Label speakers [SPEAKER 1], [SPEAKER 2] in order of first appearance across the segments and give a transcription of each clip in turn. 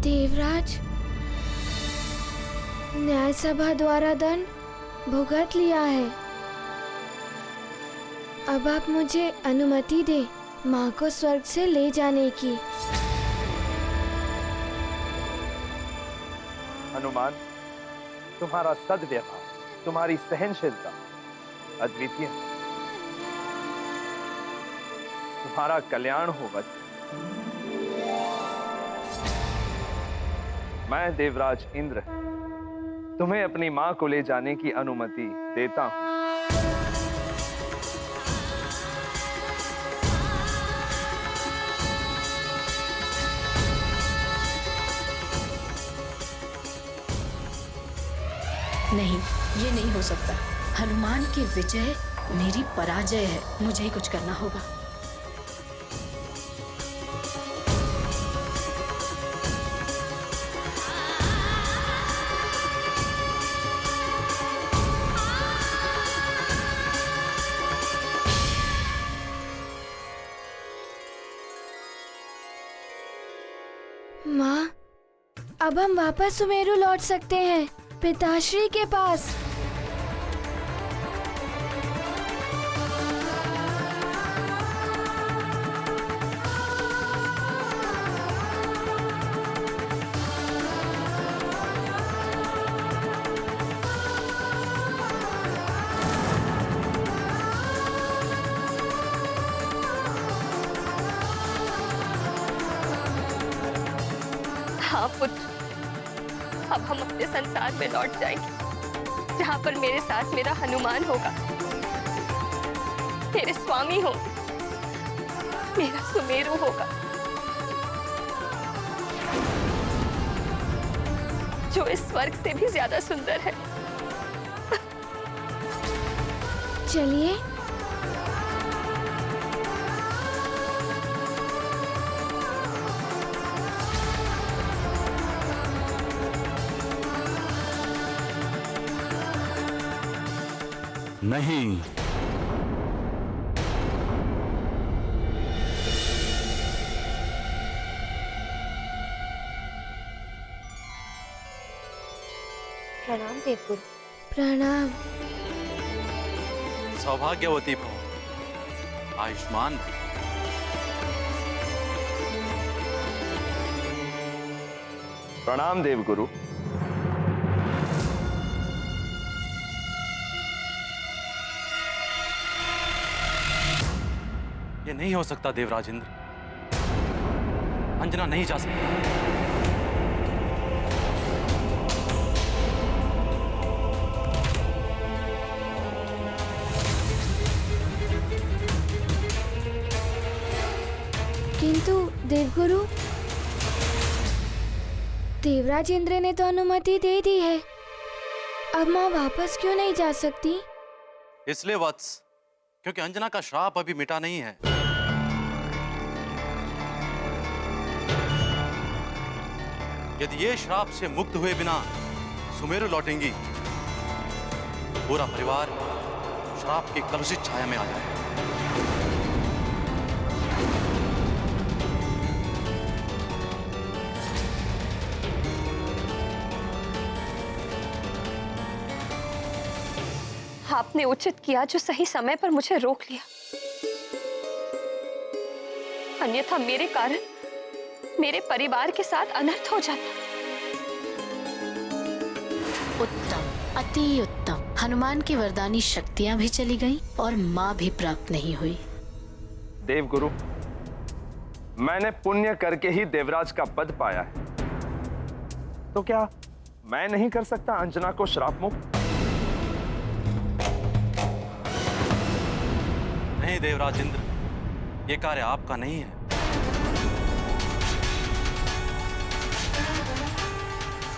[SPEAKER 1] देवराज, न्याय सभा द्वारा दंड भुगत लिया है। अब आप मुझे अनुमति दे माँ को स्वर्ग से ले जाने की।
[SPEAKER 2] हनुमान, तुम्हारा सद्व्यवहार, तुम्हारी सहनशीलता अद्वितीय है। तुम्हारा कल्याण हो वत्स। मैं देवराज इंद्र तुम्हें अपनी मां को ले जाने की अनुमति देता हूं।
[SPEAKER 3] नहीं, ये नहीं हो सकता। हनुमान की विजय मेरी पराजय है। मुझे ही कुछ करना होगा।
[SPEAKER 1] माँ, अब हम वापस सुमेरु लौट सकते हैं, पिताश्री के पास।
[SPEAKER 4] हाँ पुत्र, अब हम अपने संसार में लौट जाएंगे, जहाँ पर मेरे साथ मेरा हनुमान होगा, मेरे स्वामी हो, मेरा सुमेरु होगा, जो इस स्वर्ग से भी ज्यादा सुंदर है।
[SPEAKER 1] चलिए।
[SPEAKER 5] नहीं,
[SPEAKER 4] प्रणाम देवगुरु।
[SPEAKER 1] प्रणाम।
[SPEAKER 5] सौभाग्यवती भव, आयुष्मान भव।
[SPEAKER 2] प्रणाम देवगुरु।
[SPEAKER 5] ये नहीं हो सकता देवराज इंद्र। अंजना नहीं जा सकती।
[SPEAKER 1] किंतु देवगुरु, देवराज इंद्र ने तो अनुमति दे दी है। अब माँ वापस क्यों नहीं जा सकती?
[SPEAKER 5] इसलिए वत्स, क्योंकि अंजना का श्राप अभी मिटा नहीं है। यदि ये श्राप से मुक्त हुए बिना सुमेरु लौटेंगी, पूरा परिवार श्राप की कलुषित छाया में आ जाएगा।
[SPEAKER 4] आपने उचित किया जो सही समय पर मुझे रोक लिया, अन्यथा मेरे कारण मेरे परिवार के साथ अनर्थ हो जाता।
[SPEAKER 3] उत्तम, अति उत्तम। हनुमान की वरदानी शक्तियां भी चली गईं और मां भी प्राप्त नहीं हुई।
[SPEAKER 2] देवगुरु, मैंने पुण्य करके ही देवराज का पद पाया है, तो क्या मैं नहीं कर सकता अंजना को श्राप मुक्त?
[SPEAKER 5] नहीं देवराज इंद्र, ये कार्य आपका नहीं है।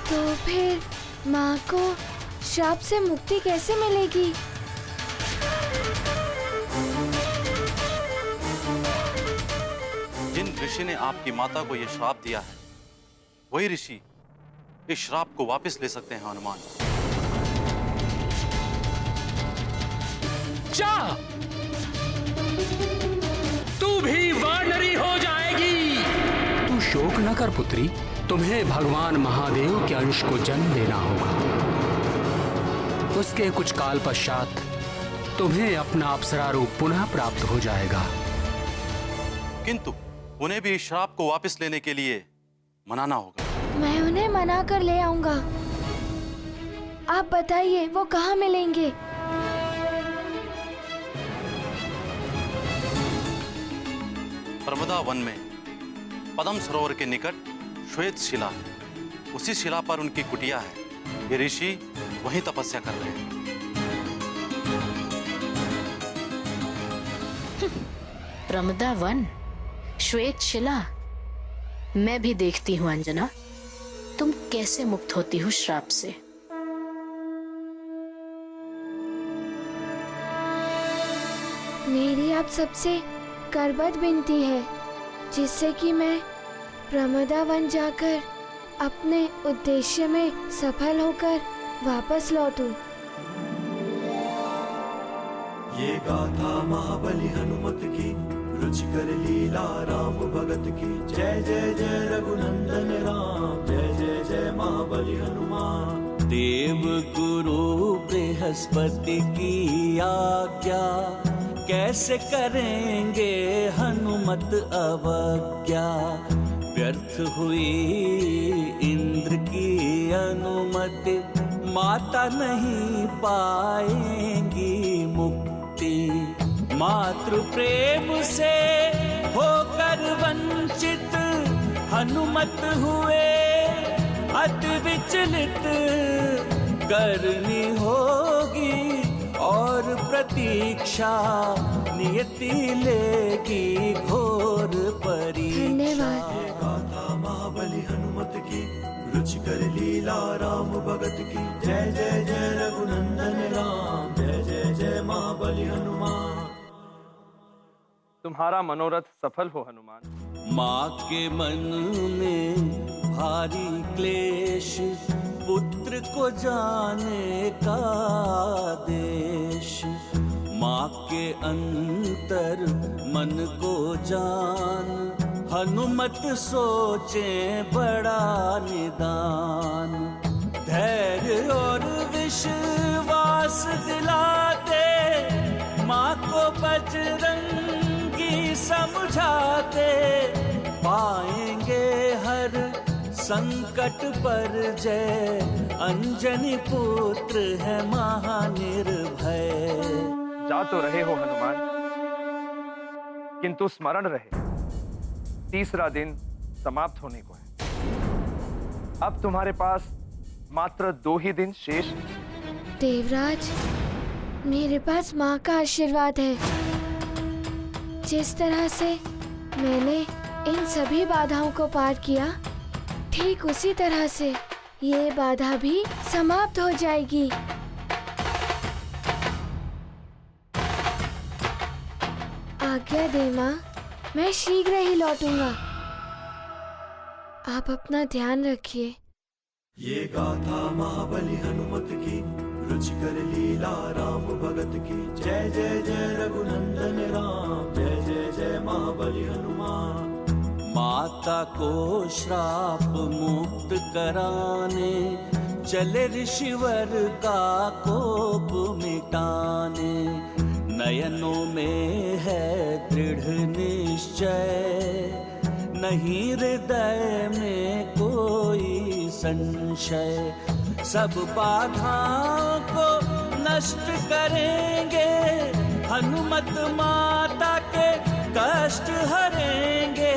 [SPEAKER 1] तो फिर माँ को श्राप से मुक्ति कैसे मिलेगी?
[SPEAKER 5] जिन ऋषि ने आपकी माता को यह श्राप दिया है, वही ऋषि इस श्राप को वापस ले सकते हैं हनुमान।
[SPEAKER 6] जा, तू भी वानरी हो जाएगी। तू शोक न कर पुत्री, तुम्हें भगवान महादेव के अंश को जन्म देना होगा। उसके कुछ काल पश्चात तुम्हें अपना अप्सरा रूप पुनः प्राप्त हो जाएगा।
[SPEAKER 5] किंतु उन्हें भी इस श्राप को वापस लेने के लिए मनाना होगा।
[SPEAKER 1] मैं उन्हें मना कर ले आऊंगा। आप बताइए वो कहाँ मिलेंगे?
[SPEAKER 5] प्रमदा वन में पद्म सरोवर के निकट श्वेत शिला है। उसी शिला पर उनकी कुटिया है। ये ऋषि वहीं तपस्या कर रहे हैं।
[SPEAKER 3] प्रमदा वन, श्वेत शिला। मैं भी देखती हूँ अंजना, तुम कैसे मुक्त होती हो श्राप से।
[SPEAKER 1] मेरी आप सबसे करबद्ध विनती है, जिससे कि मैं प्रमदा वन जाकर अपने उद्देश्य में सफल होकर वापस लौटूं।
[SPEAKER 7] ये गाथा महाबली हनुमत की, रुचिकर लीला राम भगत की। जय जय जय रघुनंदन राम, जय जय जय महाबली हनुमान। देव गुरु बृहस्पति की आज्ञा, कैसे करेंगे हनुमत अवज्ञा। व्यर्थ हुई इंद्र की अनुमति, माता नहीं पाएंगी मुक्ति। मातृ प्रेम से होकर वंचित, हनुमत हुए अति विचलित। करनी होगी और प्रतीक्षा, नियति लेगी घोर परीक्षा।
[SPEAKER 1] धन्यवाद।
[SPEAKER 7] ये गाथा महाबली हनुमत की, रुचिकर लीला राम भगत की। जय जय जय रघुनंदन राम, जय जय जय महाबली हनुमान।
[SPEAKER 2] तुम्हारा मनोरथ सफल हो हनुमान।
[SPEAKER 7] माँ के मन में भारी क्लेश, पुत्र को जाने का देश। माँ के अंतर मन को जान, हनुमत सोचे बड़ा निदान। धैर्य और विश्वास दिलाते, माँ को बजरंगी समझाते। पाएंगे हर संकट पर जय, अंजनी पुत्र है महानिर्भय।
[SPEAKER 2] जा तो रहे हो हनुमान, किंतु स्मरण रहे, तीसरा दिन समाप्त होने को है। अब तुम्हारे पास मात्र 2 ही दिन शेष।
[SPEAKER 1] देवराज, मेरे पास माँ का आशीर्वाद है। जिस तरह से मैंने इन सभी बाधाओं को पार किया, ठीक उसी तरह से ये बाधा भी समाप्त हो जाएगी। आज्ञा दे माँ, मैं शीघ्र ही लौटूंगा। आप अपना ध्यान रखिए।
[SPEAKER 7] ये गाथा महाबली हनुमत की, रुचिकर लीला राम भगत की। जय जय जय रघुनंदन राम, जय जय जय महाबली हनुमान। माता को श्राप मुक्त कराने, चले ऋषिवर का कोप मिटाने। नयनों में है दृढ़ निश्चय, नहीं हृदय में कोई संशय। सब बाधाओं को नष्ट करेंगे, हनुमत माता के कष्ट हरेंगे।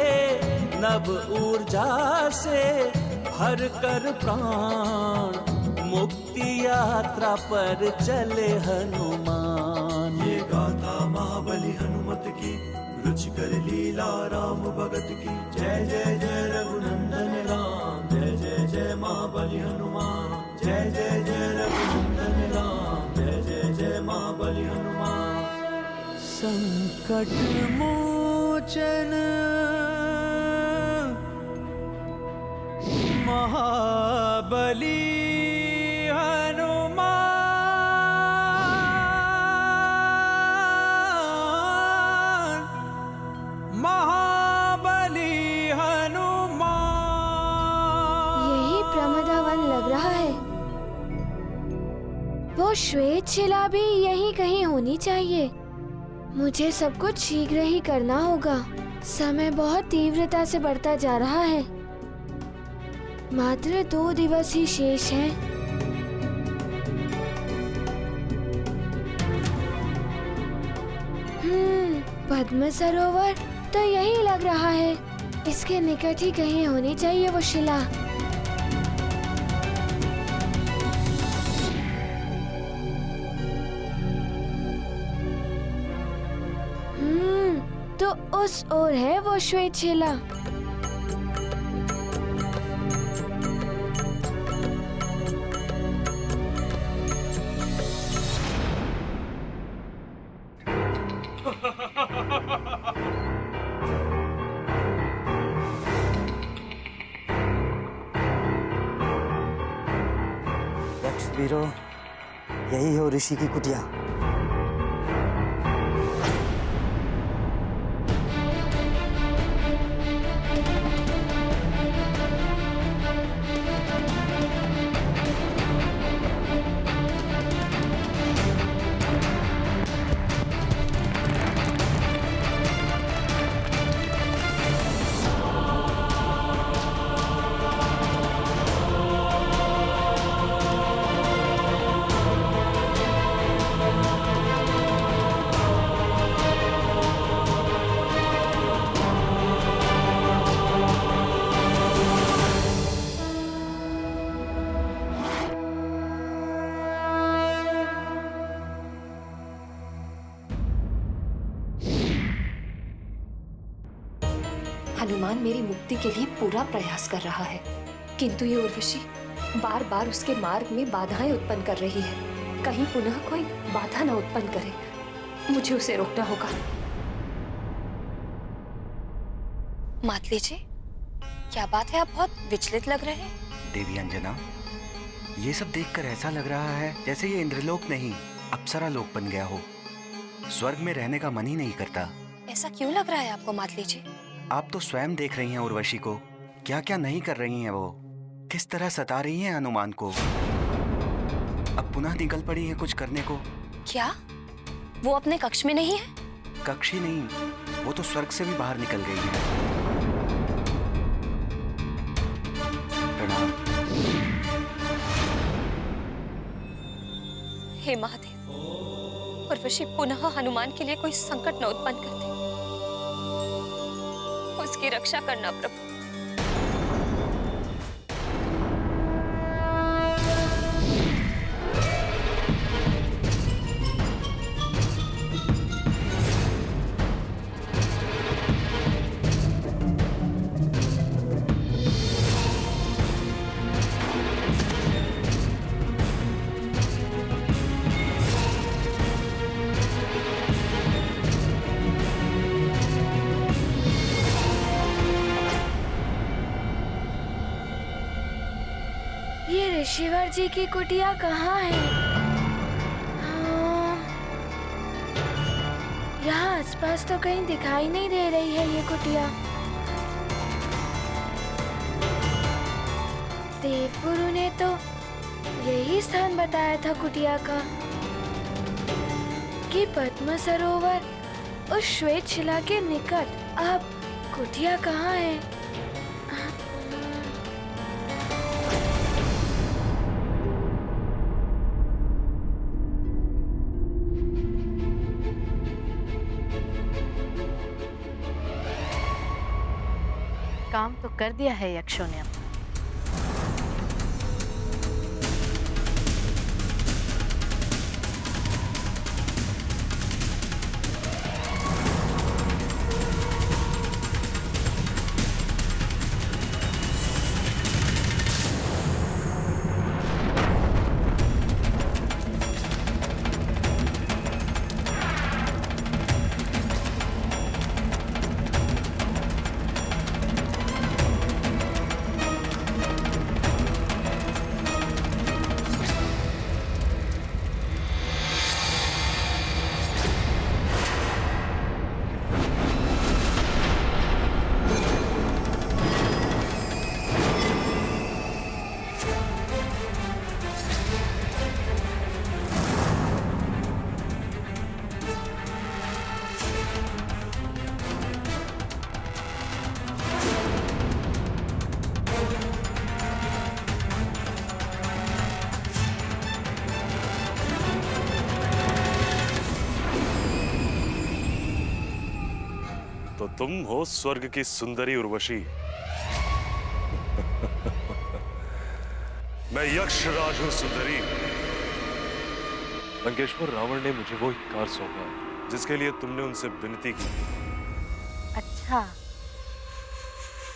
[SPEAKER 7] नव ऊर्जा से भर कर प्राण, मुक्ति यात्रा पर चले हनुमान। ये गाथा महाबली हनुमत की, रुचिकर लीला राम भगत की। जय जय जय रघुनंदन राम, जय जय जय महाबली हनुमान। जय जय जय रघुनंदन राम, जय जय जय महाबली हनुमान। संकट मोचन महाबली हनुमान। महाबली हनुमान।
[SPEAKER 1] श्वेत शिला भी यहीं कहीं होनी चाहिए। मुझे सब कुछ शीघ्र ही करना होगा। समय बहुत तीव्रता से बढ़ता जा रहा है। मात्र 2 दिवस ही शेष हैं। पद्म सरोवर तो यही लग रहा है। इसके निकट ही कहीं होनी चाहिए वो शिला। तो उस ओर है वो श्वेत शिला।
[SPEAKER 8] यक्ष वीरो, यही हो ऋषि की कुटिया।
[SPEAKER 9] हनुमान मेरी मुक्ति के लिए पूरा प्रयास कर रहा है, किंतु ये उर्वशी बार बार उसके मार्ग में बाधाएं उत्पन्न कर रही है। कहीं पुनः कोई बाधा न उत्पन्न करे। मुझे उसे रोकना होगा। मातली जी, क्या बात है, आप बहुत विचलित लग रहे हैं।
[SPEAKER 10] देवी अंजना, ये सब देखकर ऐसा लग रहा है जैसे ये इंद्रलोक नहीं अप्सरा लोक बन गया हो। स्वर्ग में रहने का मन ही नहीं करता।
[SPEAKER 9] ऐसा क्यों लग रहा है आपको मातली जी?
[SPEAKER 10] आप तो स्वयं देख रही हैं उर्वशी को, क्या क्या नहीं कर रही हैं वो, किस तरह सता रही हैं हनुमान को। अब पुनः निकल पड़ी हैं कुछ करने को।
[SPEAKER 9] क्या वो अपने कक्ष में नहीं है?
[SPEAKER 10] कक्ष ही नहीं, वो तो स्वर्ग से भी बाहर निकल गई है। प्रणाम।
[SPEAKER 9] हे महादेव, उर्वशी पुनः हनुमान के लिए कोई संकट न उत्पन्न कर दे। उसकी रक्षा करना प्रभु।
[SPEAKER 1] ऋषिवर जी की कुटिया कहाँ है? यहाँ आसपास तो कहीं दिखाई नहीं दे रही है ये कुटिया। देवगुरु ने तो यही स्थान बताया था कुटिया का, कि पद्म सरोवर उस श्वेत शिला के निकट। अब कुटिया कहाँ है?
[SPEAKER 3] काम तो कर दिया है यक्षों ने।
[SPEAKER 11] तुम हो स्वर्ग की सुंदरी उर्वशी। मैं यक्षराज हूं सुंदरी। लंकेश्वर रावण ने मुझे वो कार सौंपा जिसके लिए तुमने उनसे विनती की।
[SPEAKER 3] अच्छा,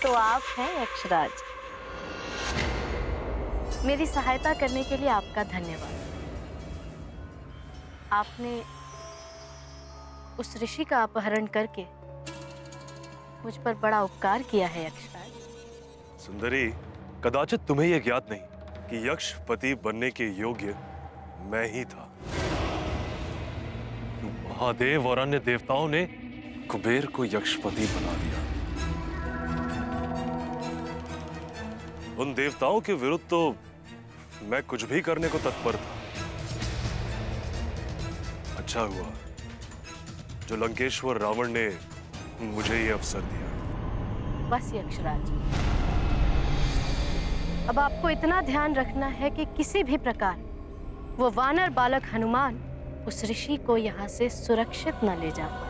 [SPEAKER 3] तो आप हैं यक्षराज। मेरी सहायता करने के लिए आपका धन्यवाद। आपने उस ऋषि का अपहरण करके मुझ पर बड़ा उपकार किया है यक्षराज।
[SPEAKER 11] सुंदरी, कदाचित तुम्हें यह ज्ञात नहीं कि यक्षपति बनने के योग्य मैं ही था। महादेव और अन्य देवताओं ने कुबेर को यक्षपति बना दिया। उन देवताओं के विरुद्ध तो मैं कुछ भी करने को तत्पर था। अच्छा हुआ जो लंकेश्वर रावण ने मुझे ये अवसर दिया।
[SPEAKER 3] बस यक्षराज, अब आपको इतना ध्यान रखना है कि किसी भी प्रकार वो वानर बालक हनुमान उस ऋषि को यहाँ से सुरक्षित न ले जा पाए।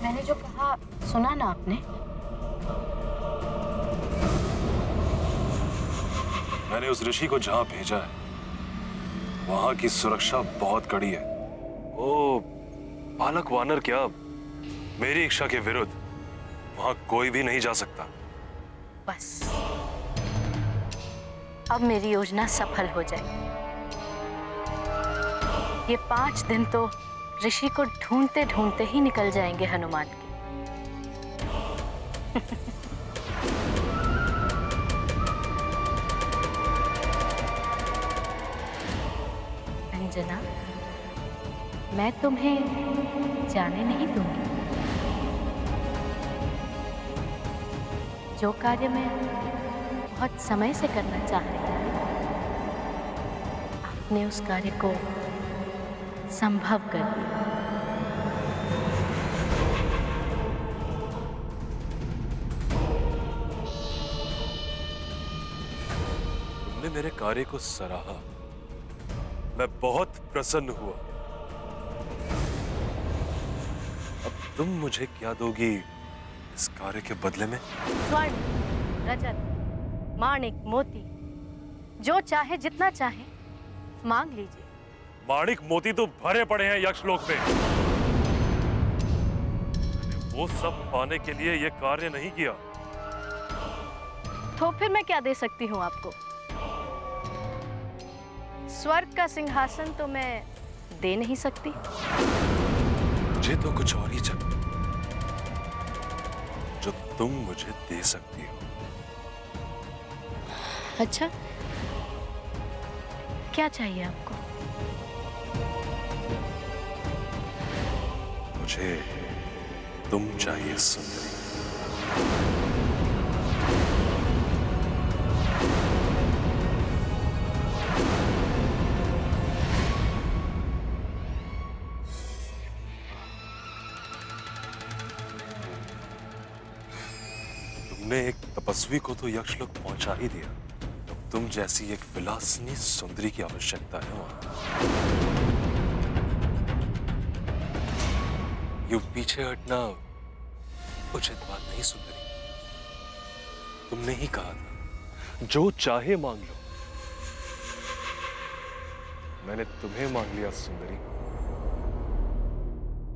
[SPEAKER 3] मैंने जो कहा सुना ना आपने?
[SPEAKER 11] मैंने उस ऋषि को जहां भेजा है वहां की सुरक्षा बहुत कड़ी है। ओ बालक वानर क्या, मेरी इच्छा के विरुद्ध वहां कोई भी नहीं जा सकता।
[SPEAKER 3] बस अब मेरी योजना सफल हो जाएगी। ये 5 दिन तो ऋषि को ढूंढते ढूंढते ही निकल जाएंगे हनुमान के। अंजना, मैं तुम्हें जाने नहीं दूंगी। जो कार्य मैं बहुत समय से करना चाह रही हूँ, आपने उस कार्य को संभव कर दिया।
[SPEAKER 11] तुमने मेरे कार्य को सराहा, मैं बहुत प्रसन्न हुआ। अब तुम मुझे क्या दोगी इस कार्य के बदले में?
[SPEAKER 3] स्वर्ण, रजत, माणिक, मोती, जो चाहे जितना चाहे मांग लीजिए।
[SPEAKER 11] माणिक मोती तो भरे पड़े हैं यक्षलोक में। मैंने वो सब पाने के लिए यह कार्य नहीं किया।
[SPEAKER 3] तो फिर मैं क्या दे सकती हूँ आपको? स्वर्ग का सिंहासन तो मैं दे नहीं सकती।
[SPEAKER 11] मुझे तो कुछ और ही चाहिए जो तुम मुझे दे सकती हो।
[SPEAKER 3] अच्छा, क्या चाहिए आपको?
[SPEAKER 11] मुझे तुम चाहिए सुंदरी। तुमने एक तपस्वी को तो यक्षलोक पहुंचा ही दिया, तो तुम जैसी एक विलासिनी सुंदरी की आवश्यकता है वहां। यूं पीछे हटना उचित बात नहीं सुंदरी। तुमने ही कहा था जो चाहे मांग लो। मैंने तुम्हें मांग लिया सुंदरी।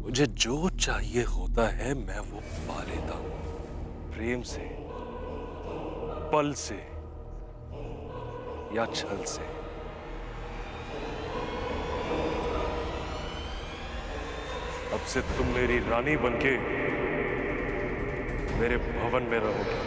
[SPEAKER 11] मुझे जो चाहिए होता है मैं वो पा लेता हूं, प्रेम से, पल से या छल से। अब से तुम मेरी रानी बनके मेरे भवन में रहोगे।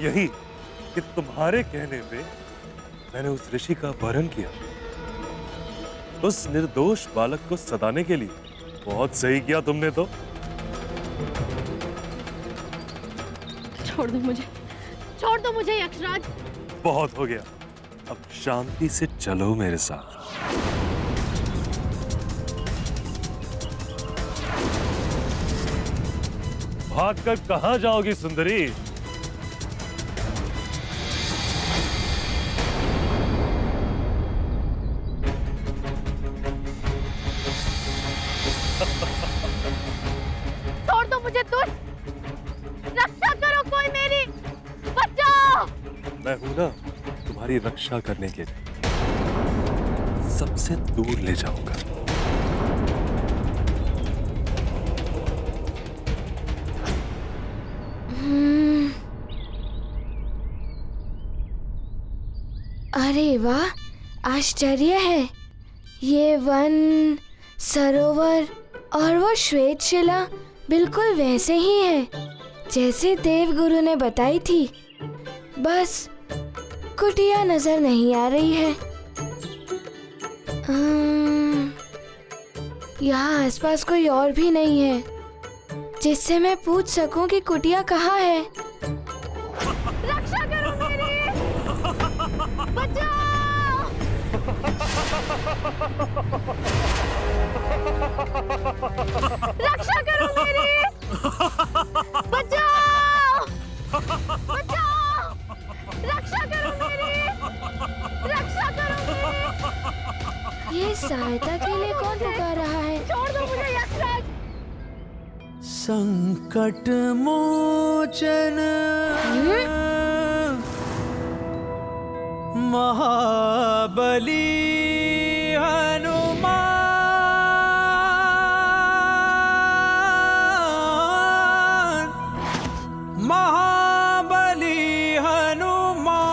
[SPEAKER 11] यही कि तुम्हारे कहने पे मैंने उस ऋषि का अपहरण किया, उस निर्दोष बालक को सताने के लिए। बहुत सही किया तुमने तो।
[SPEAKER 4] छोड़ दो मुझे यक्षराज।
[SPEAKER 11] बहुत हो गया, अब शांति से चलो मेरे साथ। भागकर कहां जाओगी सुंदरी?
[SPEAKER 4] छोड़ दो मुझे, दुष्ट! रक्षा करो कोई मेरी, बचाओ!
[SPEAKER 11] मैं हूं ना तुम्हारी रक्षा करने के लिए, सबसे दूर ले जाऊंगा।
[SPEAKER 1] अरे वाह, आश्चर्य है। ये वन, सरोवर और वो श्वेत शिला बिल्कुल वैसे ही है जैसे देवगुरु ने बताई थी। बस कुटिया नजर नहीं आ रही है। यहाँ आसपास कोई और भी नहीं है जिससे मैं पूछ सकूं कि कुटिया कहाँ है।
[SPEAKER 4] रक्षा करो मेरी, बचाओ! रक्षा करो मेरी, बचाओ! बचाओ! रक्षा करो मेरी, रक्षा करो मेरी।
[SPEAKER 1] ये सहायता के लिए कौन पुकार रहा है?
[SPEAKER 4] छोड़ दो मुझे यक्षराज।
[SPEAKER 7] संकट मोचन महाबली हनुमान, महाबली हनुमान।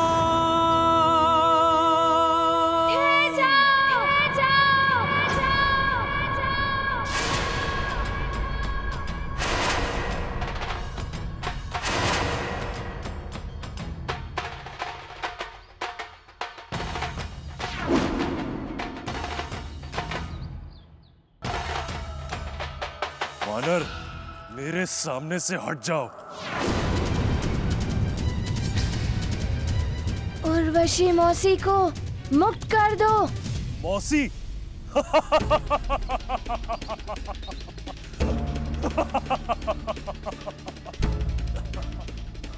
[SPEAKER 11] वानर, मेरे सामने से हट जाओ।
[SPEAKER 1] उर्वशी मौसी को मुक्त कर दो।
[SPEAKER 11] मौसी?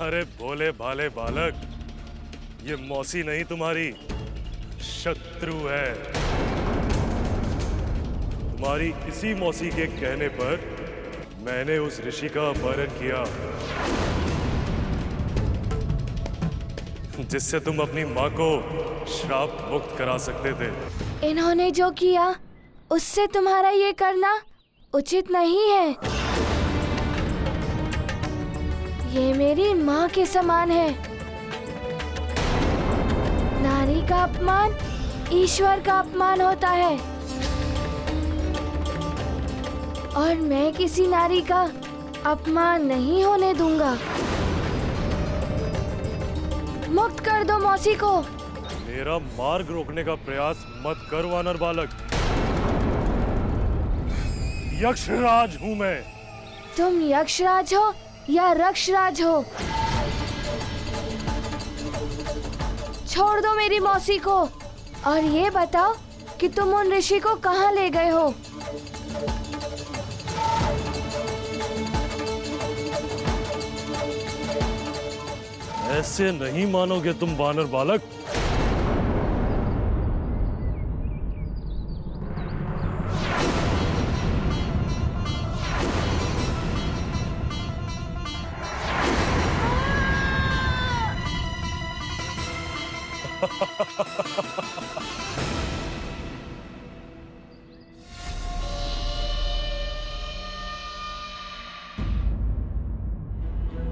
[SPEAKER 11] अरे भोले भाले बालक, ये मौसी नहीं तुम्हारी शत्रु है। तुम्हारी इसी मौसी के कहने पर मैंने उस ऋषि का अपहरण किया जिससे तुम अपनी माँ को श्राप मुक्त करा सकते थे।
[SPEAKER 1] इन्होंने जो किया उससे तुम्हारा ये करना उचित नहीं है। ये मेरी माँ के समान है। नारी का अपमान ईश्वर का अपमान होता है और मैं किसी नारी का अपमान नहीं होने दूंगा। मुक्त कर दो मौसी को।
[SPEAKER 11] मेरा मार्ग रोकने का प्रयास मत कर वानर बालक। यक्षराज हूं मैं।
[SPEAKER 1] तुम यक्षराज हो या रक्षराज हो, छोड़ दो मेरी मौसी को और ये बताओ कि तुम उन ऋषि को कहाँ ले गए हो।
[SPEAKER 11] ऐसे नहीं मानोगे तुम वानर बालक।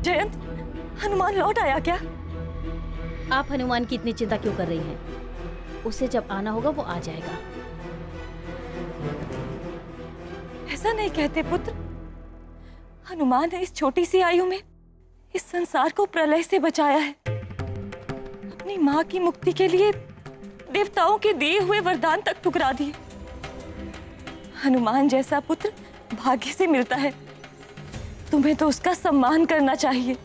[SPEAKER 4] जयंत, हनुमान लौट आया क्या?
[SPEAKER 12] आप हनुमान की इतनी चिंता क्यों कर रही हैं? उसे जब आना होगा वो आ जाएगा।
[SPEAKER 4] ऐसा नहीं कहते पुत्र। हनुमान ने इस छोटी सी आयु में इस संसार को प्रलय से बचाया है। अपनी माँ की मुक्ति के लिए देवताओं के दिए हुए वरदान तक ठुकरा दिए। हनुमान जैसा पुत्र भाग्य से मिलता है। तुम्हें तो उसका सम्मान करना चाहिए।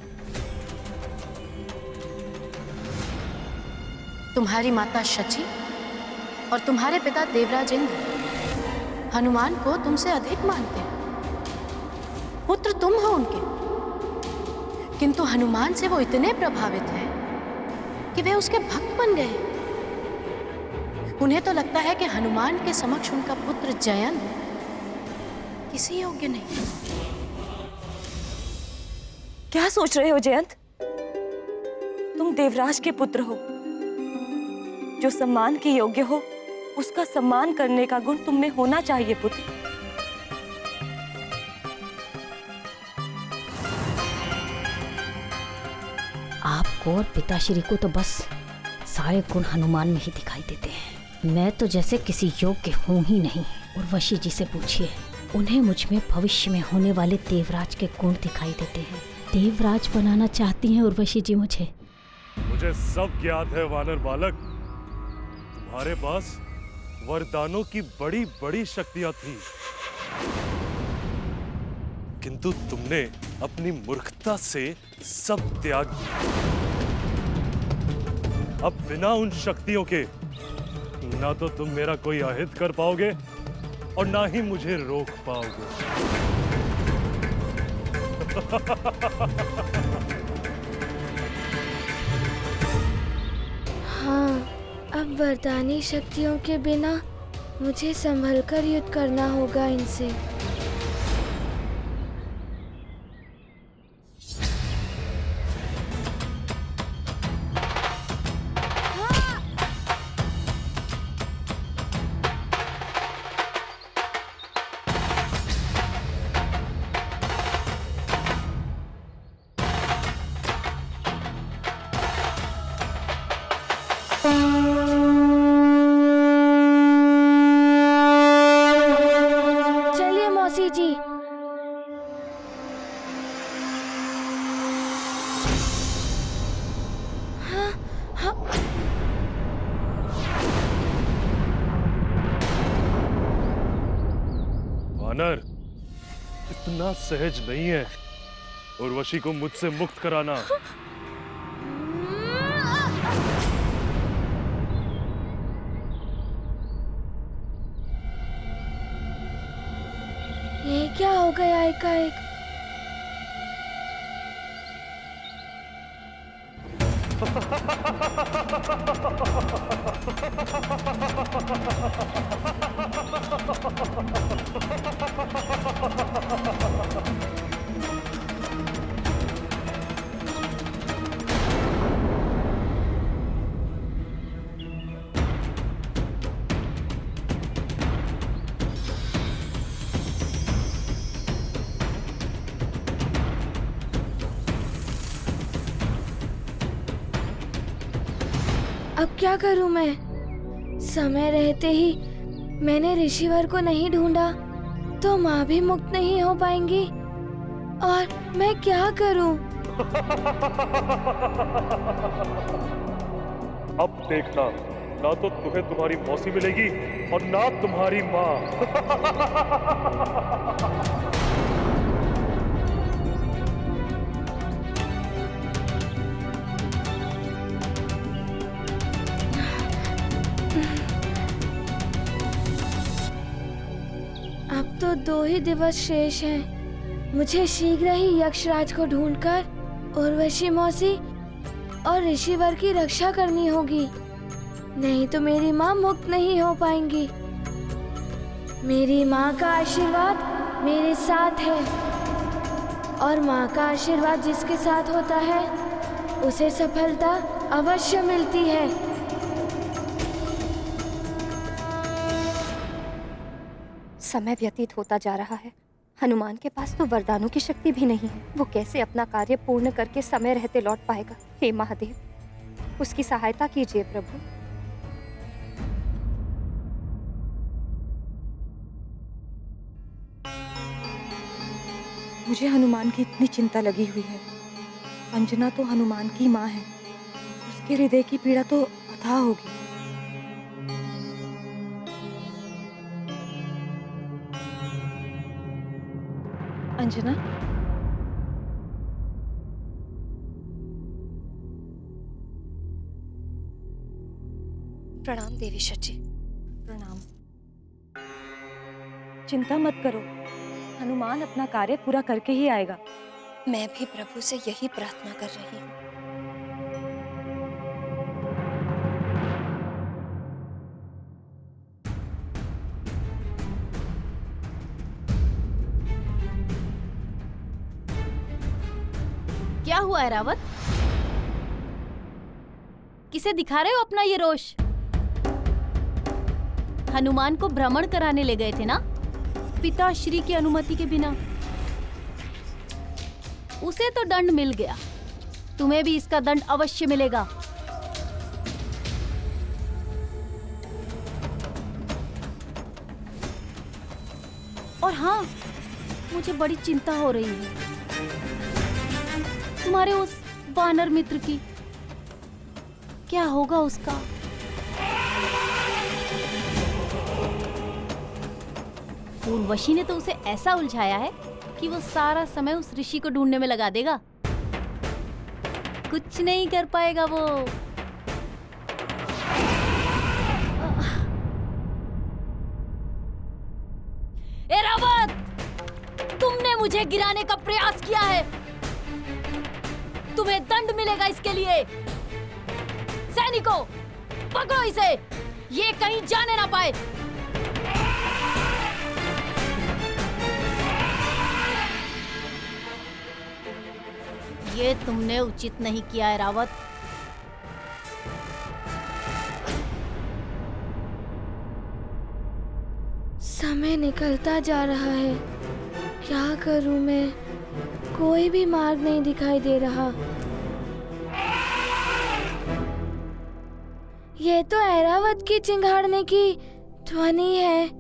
[SPEAKER 3] तुम्हारी माता शची और तुम्हारे पिता देवराज इंद्र हनुमान को तुमसे अधिक मानते हैं। पुत्र तुम हो उनके, किंतु हनुमान से वो इतने प्रभावित हैं कि वे उसके भक्त बन गए। उन्हें तो लगता है कि हनुमान के समक्ष उनका पुत्र जयंत किसी योग्य नहीं।
[SPEAKER 4] क्या सोच रहे हो जयंत? तुम देवराज के पुत्र हो। जो सम्मान के योग्य हो उसका सम्मान करने का गुण तुम में होना चाहिए पुत्र।
[SPEAKER 12] आपको और पिताश्री को तो बस सारे गुण हनुमान में ही दिखाई देते हैं। मैं तो जैसे किसी योग्य हूं ही नहीं। उर्वशी जी से पूछिए, उन्हें मुझ में भविष्य में होने वाले देवराज के गुण दिखाई देते हैं। देवराज बनाना चाहती हैं उर्वशी जी मुझे।
[SPEAKER 11] मुझे सब ज्ञात है वानर बालक। तुम्हारे पास वरदानों की बड़ी बड़ी शक्तियां थी, किंतु तुमने अपनी मूर्खता से सब त्याग दिया। अब बिना उन शक्तियों के ना तो तुम मेरा कोई अहित कर पाओगे और ना ही मुझे रोक पाओगे।
[SPEAKER 1] हाँ, अब वरदानी शक्तियों के बिना मुझे संभलकर युद्ध करना होगा इनसे। चलिए मौसी जी। हाँ, हाँ।
[SPEAKER 11] वानर, इतना सहज नहीं है उर्वशी को मुझसे मुक्त कराना।
[SPEAKER 1] ये क्या हो गया एकाएक? अब क्या करूं मैं? समय रहते ही मैंने ऋषिवर को नहीं ढूंढा तो माँ भी मुक्त नहीं हो पाएंगी। और मैं क्या करूं?
[SPEAKER 11] अब देखना, ना तो तुम्हें तुम्हारी मौसी मिलेगी और ना तुम्हारी माँ।
[SPEAKER 1] अब तो 2 ही दिवस शेष हैं। मुझे शीघ्र ही यक्षराज को ढूंढकर उर्वशी मौसी और ऋषिवर की रक्षा करनी होगी, नहीं तो मेरी माँ मुक्त नहीं हो पाएंगी। मेरी माँ का आशीर्वाद मेरे साथ है और माँ का आशीर्वाद जिसके साथ होता है उसे सफलता अवश्य मिलती है।
[SPEAKER 9] समय व्यतीत होता जा रहा है। हनुमान के पास तो वरदानों की शक्ति भी नहीं है। वो कैसे अपना कार्य पूर्ण करके समय रहते लौट पाएगा? हे महादेव, उसकी सहायता कीजिए प्रभु। मुझे हनुमान की इतनी चिंता लगी हुई है। अंजना तो हनुमान की माँ है, उसके हृदय की पीड़ा तो अथाह होगी। अंजना, प्रणाम देवी शची।
[SPEAKER 4] प्रणाम। चिंता मत करो, हनुमान अपना कार्य पूरा करके ही आएगा।
[SPEAKER 9] मैं भी प्रभु से यही प्रार्थना कर रही हूँ।
[SPEAKER 12] क्या हुआ है रावत? किसे दिखा रहे हो अपना ये रोष? हनुमान को भ्रमण कराने ले गए थे ना, पिताश्री की अनुमति के बिना। उसे तो दंड मिल गया, तुम्हें भी इसका दंड अवश्य मिलेगा। और हाँ, मुझे बड़ी चिंता हो रही है तुम्हारे उस वानर मित्र की। क्या होगा उसका? उर्वशी ने तो उसे ऐसा उलझाया है कि वो सारा समय उस ऋषि को ढूंढने में लगा देगा। कुछ नहीं कर पाएगा वो। ए रावत, तुमने मुझे गिराने का प्रयास किया है, तुम्हें दंड मिलेगा इसके लिए। सैनिकों, पकड़ो इसे, ये कहीं जाने ना पाए। ये तुमने उचित नहीं किया है रावत।
[SPEAKER 1] समय निकलता जा रहा है, क्या करूं मैं? कोई भी मार्ग नहीं दिखाई दे रहा। ये तो ऐरावत की चिंगाड़ने की ध्वनि है।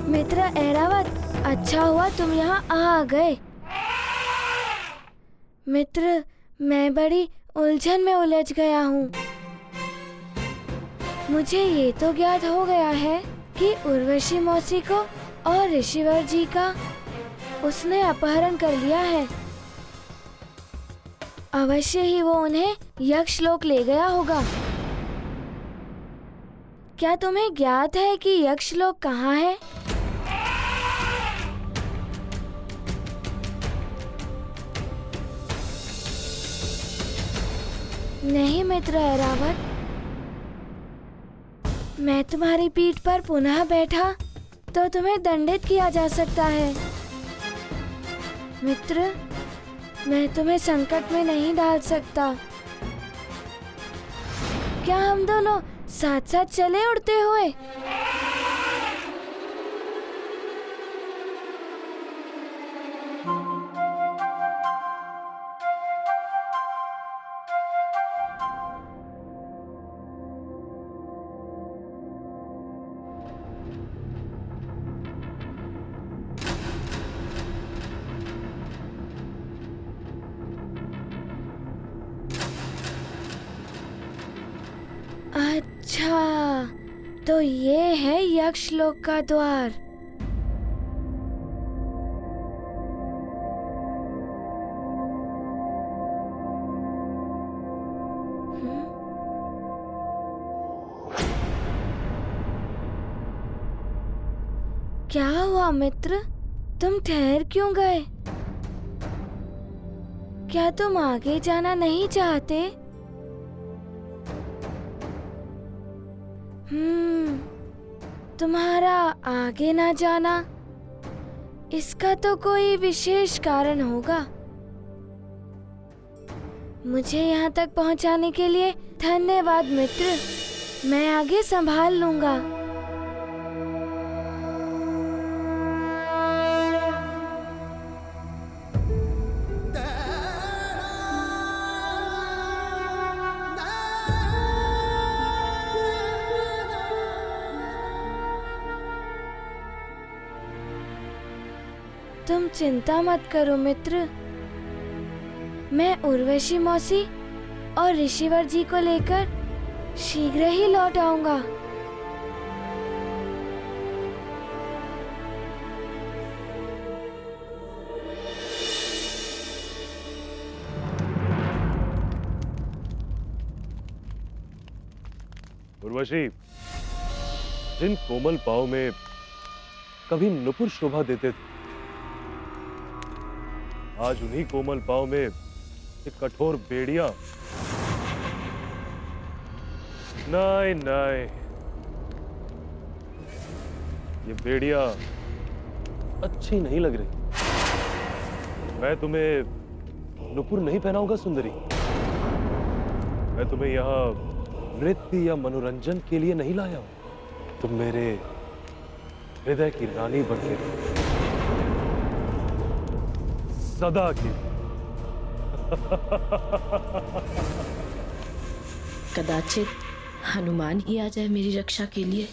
[SPEAKER 1] मित्र ऐरावत, अच्छा हुआ तुम यहाँ आ गए। मित्र, मैं बड़ी उलझन में उलझ गया हूँ। मुझे ये तो ज्ञात हो गया है कि उर्वशी मौसी को और ऋषिवर जी का उसने अपहरण कर लिया है। अवश्य ही वो उन्हें यक्ष लोक ले गया होगा। क्या तुम्हें ज्ञात है कि यक्ष लोक कहाँ है? नहीं मित्र ऐरावत, मैं तुम्हारी पीठ पर पुनः बैठा तो तुम्हें दंडित किया जा सकता है। मित्र, मैं तुम्हें संकट में नहीं डाल सकता। क्या हम दोनों साथ साथ चले उड़ते हुए? अच्छा, तो ये है यक्ष लोक का द्वार। क्या हुआ मित्र, तुम ठहर क्यों गए? क्या तुम आगे जाना नहीं चाहते? तुम्हारा आगे ना जाना, इसका तो कोई विशेष कारण होगा। मुझे यहाँ तक पहुँचाने के लिए धन्यवाद मित्र, मैं आगे संभाल लूंगा। तुम चिंता मत करो मित्र, मैं उर्वशी मौसी और ऋषिवर जी को लेकर शीघ्र ही लौट आऊंगा।
[SPEAKER 11] उर्वशी, जिन कोमल पाँव में कभी नुपुर शोभा देते थे, आज उन्हीं कोमल पाँव में एक कठोर बेड़िया। नहीं नहीं, ये बेड़िया अच्छी नहीं लग रही। मैं तुम्हें नुपुर नहीं पहनाऊंगा सुंदरी। मैं तुम्हें यहाँ नृत्य या मनोरंजन के लिए नहीं लाया हूं। तुम मेरे हृदय की रानी बनके रहो, सदा की।
[SPEAKER 13] कदाचित हनुमान ही आ जाए मेरी रक्षा के लिए।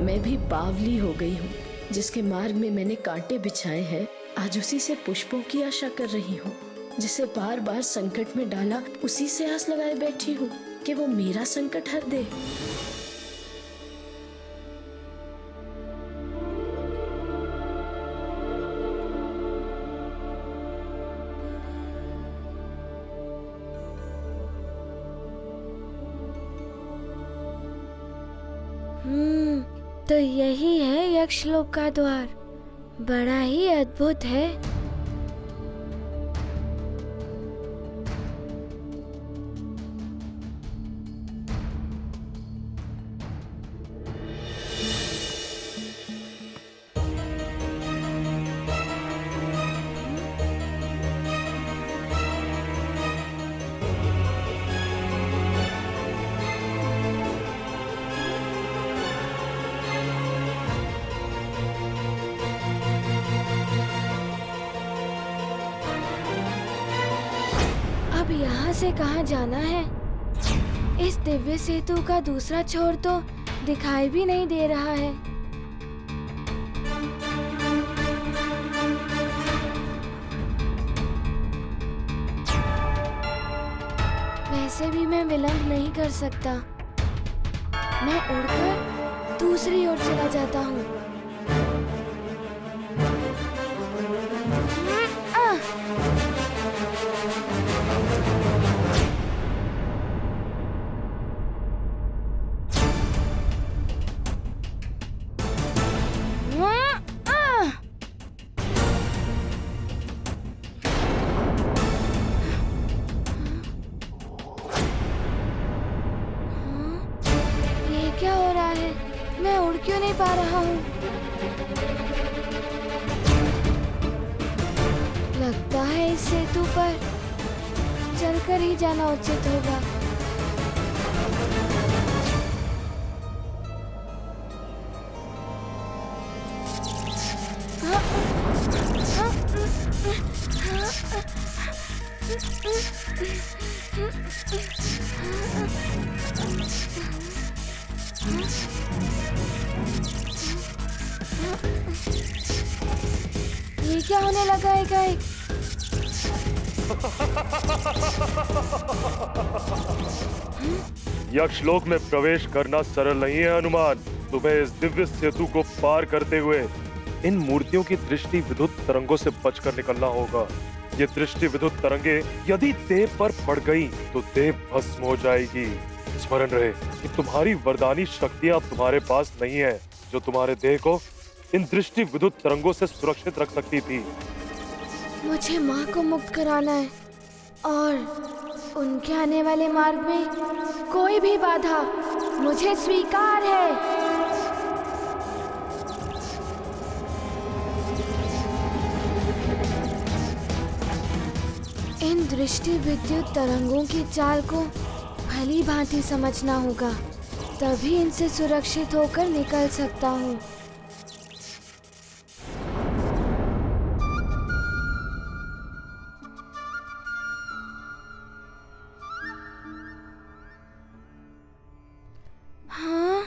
[SPEAKER 13] मैं भी बावली हो गई हूँ। जिसके मार्ग में मैंने कांटे बिछाए हैं, आज उसी से पुष्पों की आशा कर रही हूँ। जिसे बार बार संकट में डाला, उसी से आस लगाए बैठी हूँ कि वो मेरा संकट हर दे।
[SPEAKER 1] तो यही है यक्षलोक का द्वार। बड़ा ही अद्भुत है। अब यहाँ से कहाँ जाना है? इस दिव्य सेतु का दूसरा छोर तो दिखाई भी नहीं दे रहा है। वैसे भी मैं विलंब नहीं कर सकता। मैं उड़कर दूसरी ओर चला जाता हूँ। क्या हो रहा है? मैं उड़ क्यों नहीं पा रहा हूँ? लगता है इस सेतु पर चलकर ही जाना उचित होगा। ये क्या होने लगा है एकाएक?
[SPEAKER 11] यक्षलोक में प्रवेश करना सरल नहीं है हनुमान। तुम्हें इस दिव्य सेतु को पार करते हुए इन मूर्तियों की दृष्टि विद्युत तरंगों से बचकर निकलना होगा। ये दृष्टि विद्युत तरंगे यदि देव पर पड़ गई तो देव भस्म हो जाएगी। स्मरण रहे कि तुम्हारी वरदानी शक्तियां अब तुम्हारे पास नहीं है, जो तुम्हारे देह को इन दृष्टि विद्युत तरंगों से सुरक्षित रख सकती थी।
[SPEAKER 1] मुझे माँ को मुक्त कराना है और उनके आने वाले मार्ग में कोई भी बाधा मुझे स्वीकार है। इन दृष्टि विद्युत तरंगों की चाल को भली भांति समझना होगा, तभी इनसे सुरक्षित होकर निकल सकता हूँ। हाँ,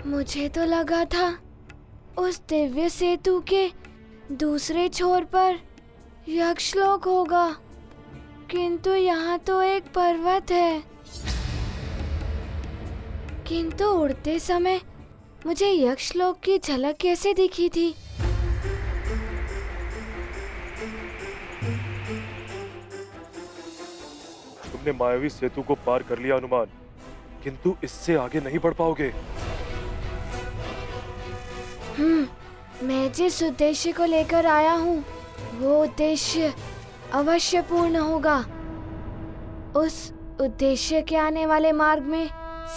[SPEAKER 1] मुझे तो लगा था उस दिव्य सेतु के दूसरे छोर पर यक्षलोक होगा, किंतु यहाँ तो एक पर्वत है। किंतु उड़ते समय मुझे यक्षलोक की झलक कैसे दिखी थी?
[SPEAKER 11] तुमने मायावी सेतु को पार कर लिया हनुमान, किंतु इससे आगे नहीं बढ़ पाओगे।
[SPEAKER 1] मैं जिस उद्देश्य को लेकर आया हूँ वो उद्देश्य अवश्य पूर्ण होगा। उस उद्देश्य के आने वाले मार्ग में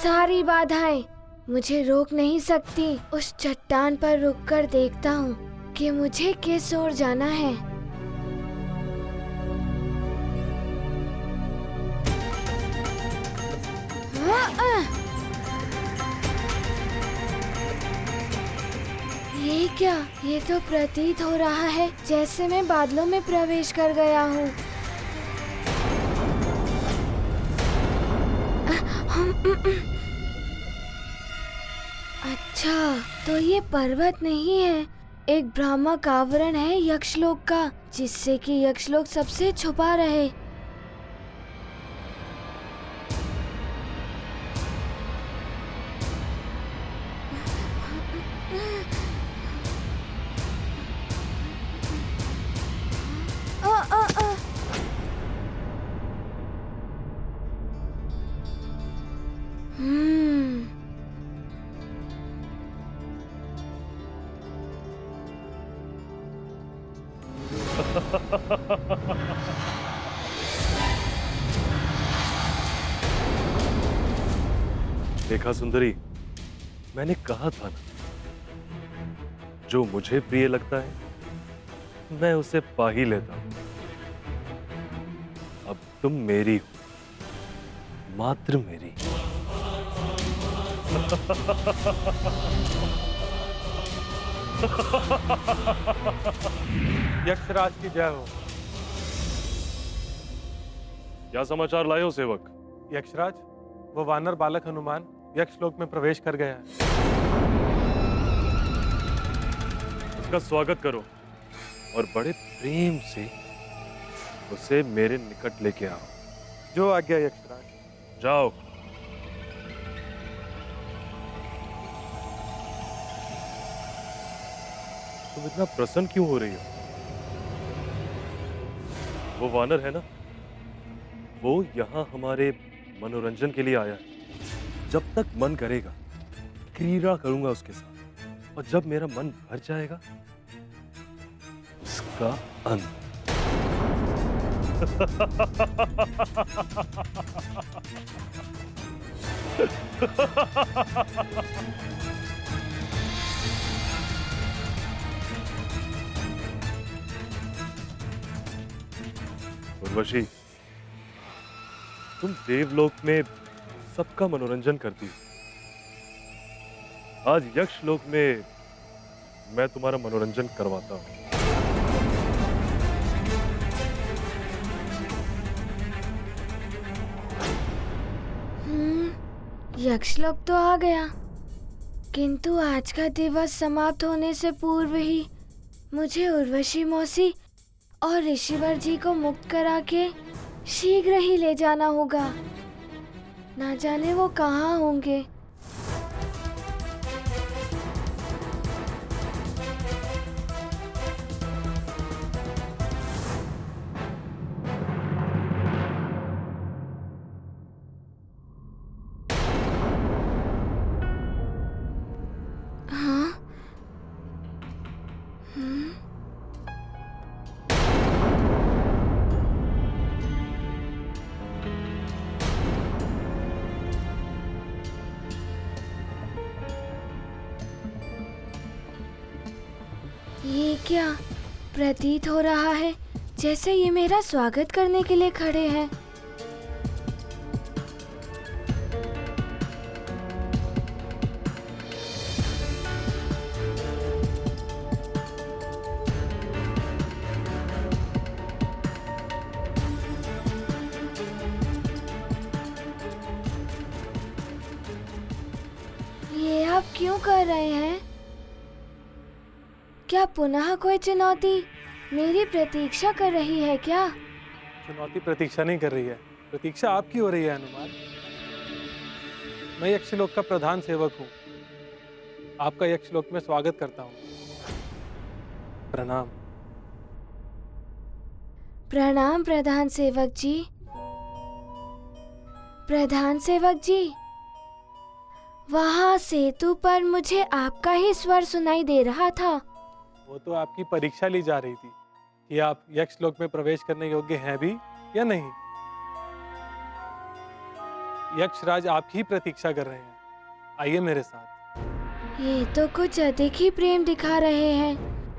[SPEAKER 1] सारी बाधाएं मुझे रोक नहीं सकती। उस चट्टान पर रुककर देखता हूँ कि मुझे किस ओर जाना है। ये क्या? ये तो प्रतीत हो रहा है जैसे मैं बादलों में प्रवेश कर गया हूँ। अच्छा, तो ये पर्वत नहीं है, एक भ्रामक आवरण है यक्षलोक का, जिससे कि यक्षलोक सबसे छुपा रहे।
[SPEAKER 11] देखा सुंदरी, मैंने कहा था ना, जो मुझे प्रिय लगता है मैं उसे पा ही लेता हूं। अब तुम मेरी हो, मात्र मेरी।
[SPEAKER 14] यक्षराज की जय हो।
[SPEAKER 11] क्या समाचार लाए हो सेवक?
[SPEAKER 14] यक्षराज, वो वानर बालक हनुमान यक्षलोक में प्रवेश कर गया है।
[SPEAKER 11] उसका स्वागत करो और बड़े प्रेम से उसे मेरे निकट लेके आओ।
[SPEAKER 14] जो आज्ञा यक्षराज।
[SPEAKER 11] जाओ। तुम इतना प्रसन्न क्यों हो रही हो? वो वानर है ना, वो यहाँ हमारे मनोरंजन के लिए आया है। जब तक मन करेगा क्रीड़ा करूंगा उसके साथ, और जब मेरा मन भर जाएगा उसका अंत। उर्वशी, तुम देवलोक में सबका मनोरंजन करती हो। आज यक्षलोक में मैं तुम्हारा मनोरंजन करवाता हूं।
[SPEAKER 1] यक्षलोक तो आ गया, किंतु आज का दिवस समाप्त होने से पूर्व ही मुझे उर्वशी मौसी और ऋषिवर जी को मुक्त करा के शीघ्र ही ले जाना होगा। ना जाने वो कहाँ होंगे। हाँ? ये क्या? प्रतीत हो रहा है जैसे ये मेरा स्वागत करने के लिए खड़े हैं। ये आप क्यों कर रहे हैं? क्या पुनः कोई चुनौती मेरी प्रतीक्षा कर रही है क्या?
[SPEAKER 14] चुनौती प्रतीक्षा नहीं कर रही है, प्रतीक्षा आपकी हो रही है हनुमान। मैं यक्षलोक का प्रधान सेवक हूँ, आपका यक्षलोक में स्वागत करता हूँ। प्रणाम।
[SPEAKER 1] प्रणाम प्रधान सेवक जी। प्रधान सेवक जी, वहाँ सेतु पर मुझे आपका ही स्वर सुनाई दे रहा था।
[SPEAKER 14] वो तो आपकी परीक्षा ली जा रही थी कि आप यक्षलोक में प्रवेश करने योग्य हैं भी या नहीं। यक्षराज आपकी ही प्रतीक्षा कर रहे हैं, आइए मेरे साथ।
[SPEAKER 1] ये तो कुछ अधिक ही प्रेम दिखा रहे हैं,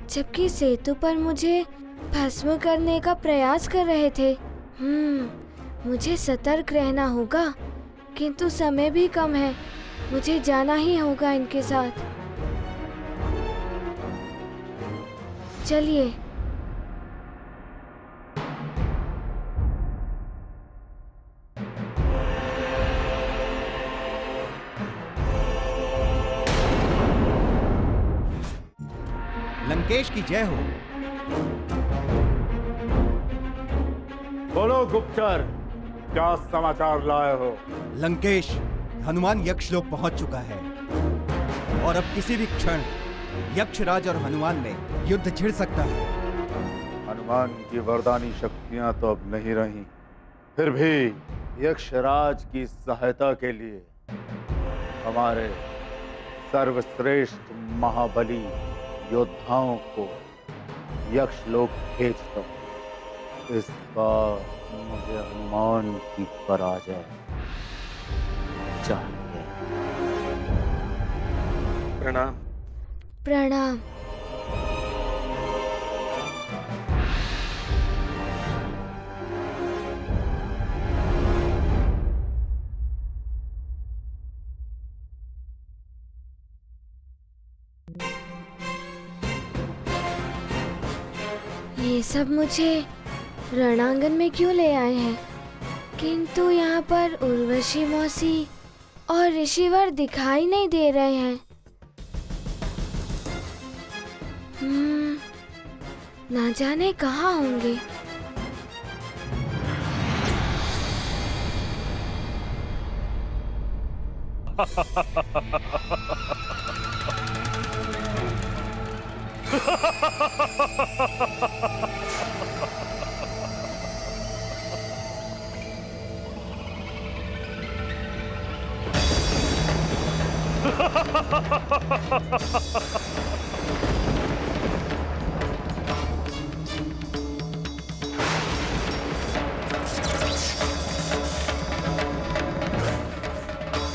[SPEAKER 1] जबकि सेतु पर मुझे भस्म करने का प्रयास कर रहे थे। मुझे सतर्क रहना होगा, किंतु समय भी कम है, मुझे जाना ही होगा इनके साथ। चलिए।
[SPEAKER 15] लंकेश की जय हो।
[SPEAKER 16] बोलो गुप्तचर, क्या समाचार लाए हो?
[SPEAKER 15] लंकेश, हनुमान यक्षलोक पहुंच चुका है और अब किसी भी क्षण यक्षराज और हनुमान में युद्ध छिड़ सकता है।
[SPEAKER 16] हनुमान की वरदानी शक्तियां तो अब नहीं रही, फिर भी यक्षराज की सहायता के लिए हमारे सर्वश्रेष्ठ महाबली योद्धाओं को यक्षलोक भेज दो। इस बार मुझे हनुमान की पराजय चाहिए।
[SPEAKER 14] प्रणाम।
[SPEAKER 1] प्रणाम। ये सब मुझे रणांगन में क्यों ले आए हैं? किंतु यहाँ पर उर्वशी मौसी और ऋषिवर दिखाई नहीं दे रहे हैं। ना जाने कहाँ होंगे।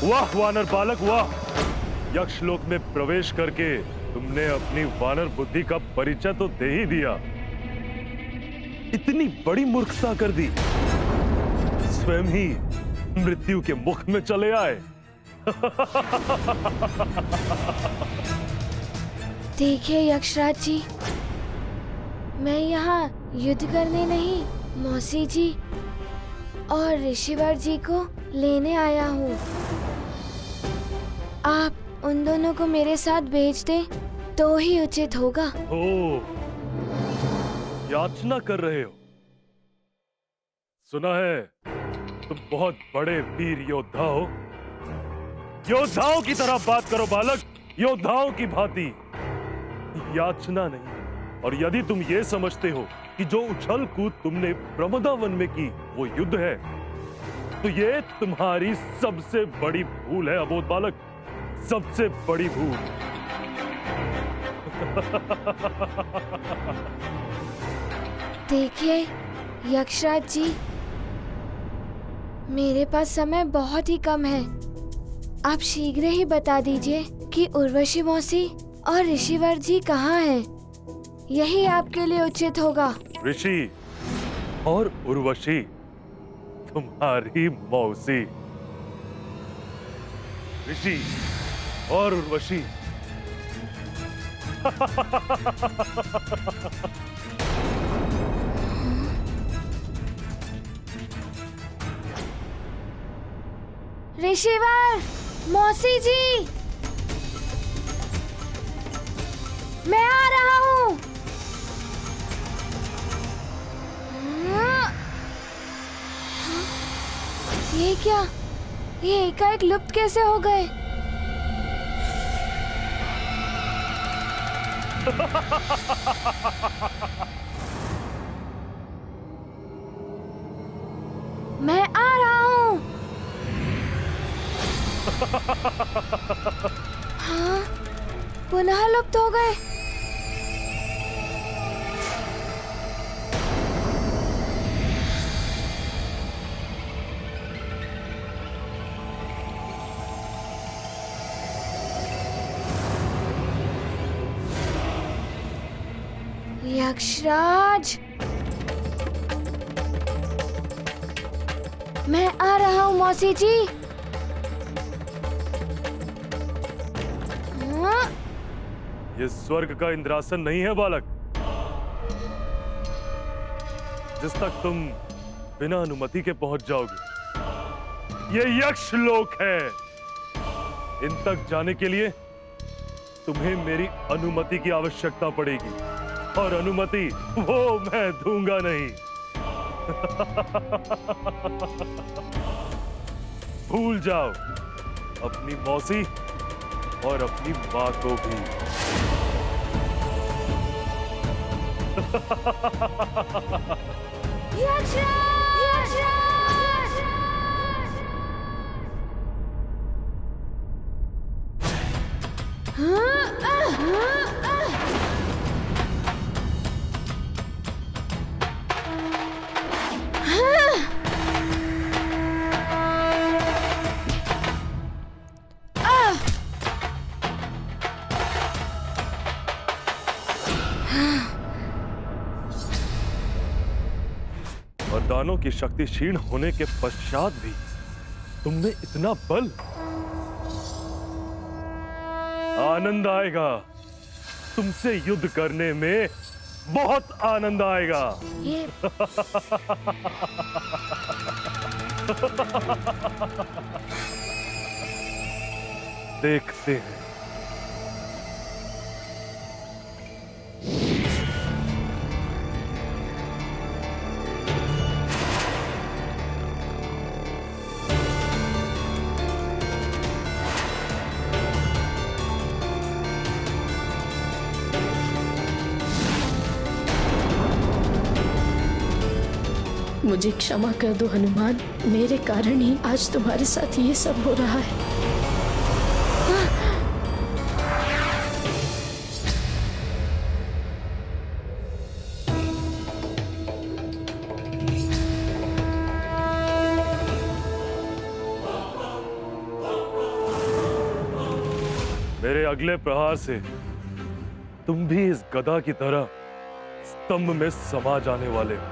[SPEAKER 11] वाह वानर बालक वाह! यक्षलोक में प्रवेश करके तुमने अपनी वानर बुद्धि का परिचय तो दे ही दिया। इतनी बड़ी मूर्खता कर दी, स्वयं ही मृत्यु के मुख में चले आए।
[SPEAKER 1] देखिए यक्षराज जी, मैं यहाँ युद्ध करने नहीं, मौसी जी और ऋषिवर जी को लेने आया हूँ। आप उन दोनों को मेरे साथ भेज दें तो ही उचित होगा।
[SPEAKER 11] ओ, याचना कर रहे हो? सुना है तुम बहुत बड़े वीर योद्धा हो। योद्धाओं की तरह बात करो बालक, योद्धाओं की भांति, याचना नहीं। और यदि तुम ये समझते हो कि जो उछल कूद तुमने प्रमदावन में की वो युद्ध है, तो ये तुम्हारी सबसे बड़ी भूल है अबोध बालक, सबसे बड़ी भूल।
[SPEAKER 1] देखिए यक्षराज जी, मेरे पास समय बहुत ही कम है। आप शीघ्र ही बता दीजिए कि उर्वशी मौसी और ऋषिवर जी कहाँ हैं। यही आपके लिए उचित होगा।
[SPEAKER 11] ऋषि और उर्वशी तुम्हारी मौसी। ऋषि और उर्वशी
[SPEAKER 1] ऋषिवर, मौसी जी, मैं आ रहा हूँ। ये क्या? ये एकाएक लुप्त कैसे हो गए? मैं आ रहा हूँ। हाँ, पुनः लुप्त हो गए। यक्षराज, मैं आ रहा हूँ मौसी जी। हाँ?
[SPEAKER 11] ये स्वर्ग का इंद्रासन नहीं है बालक, जिस तक तुम बिना अनुमति के पहुंच जाओगे। ये यक्ष लोक है। इन तक जाने के लिए तुम्हें मेरी अनुमति की आवश्यकता पड़ेगी, और अनुमति वो मैं दूंगा नहीं। भूल जाओ अपनी मौसी और अपनी मां को भी। वरदानों की शक्ति क्षीण होने के पश्चात भी तुम में इतना बल। आनंद आएगा तुमसे युद्ध करने में, बहुत आनंद आएगा। देखते हैं।
[SPEAKER 13] मुझे क्षमा कर दो हनुमान, मेरे कारण ही आज तुम्हारे साथ ये सब हो रहा है।
[SPEAKER 11] मेरे अगले प्रहार से तुम भी इस गदा की तरह स्तंभ में समा जाने वाले हो।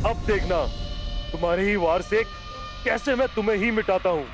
[SPEAKER 11] अब देखना तुम्हारे ही वार से कैसे मैं तुम्हें ही मिटाता हूं।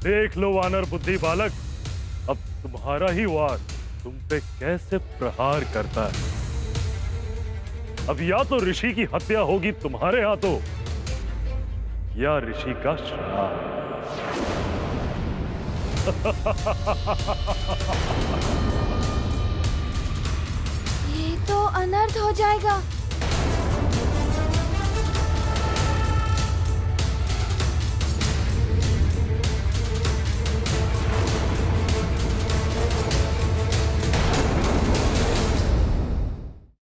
[SPEAKER 11] देख लो वानर बुद्धि बालक, अब तुम्हारा ही वार तुम पे कैसे प्रहार करता है। अब या तो ऋषि की हत्या होगी तुम्हारे हाथों या ऋषि का श्राप।
[SPEAKER 1] ये तो अनर्थ हो जाएगा।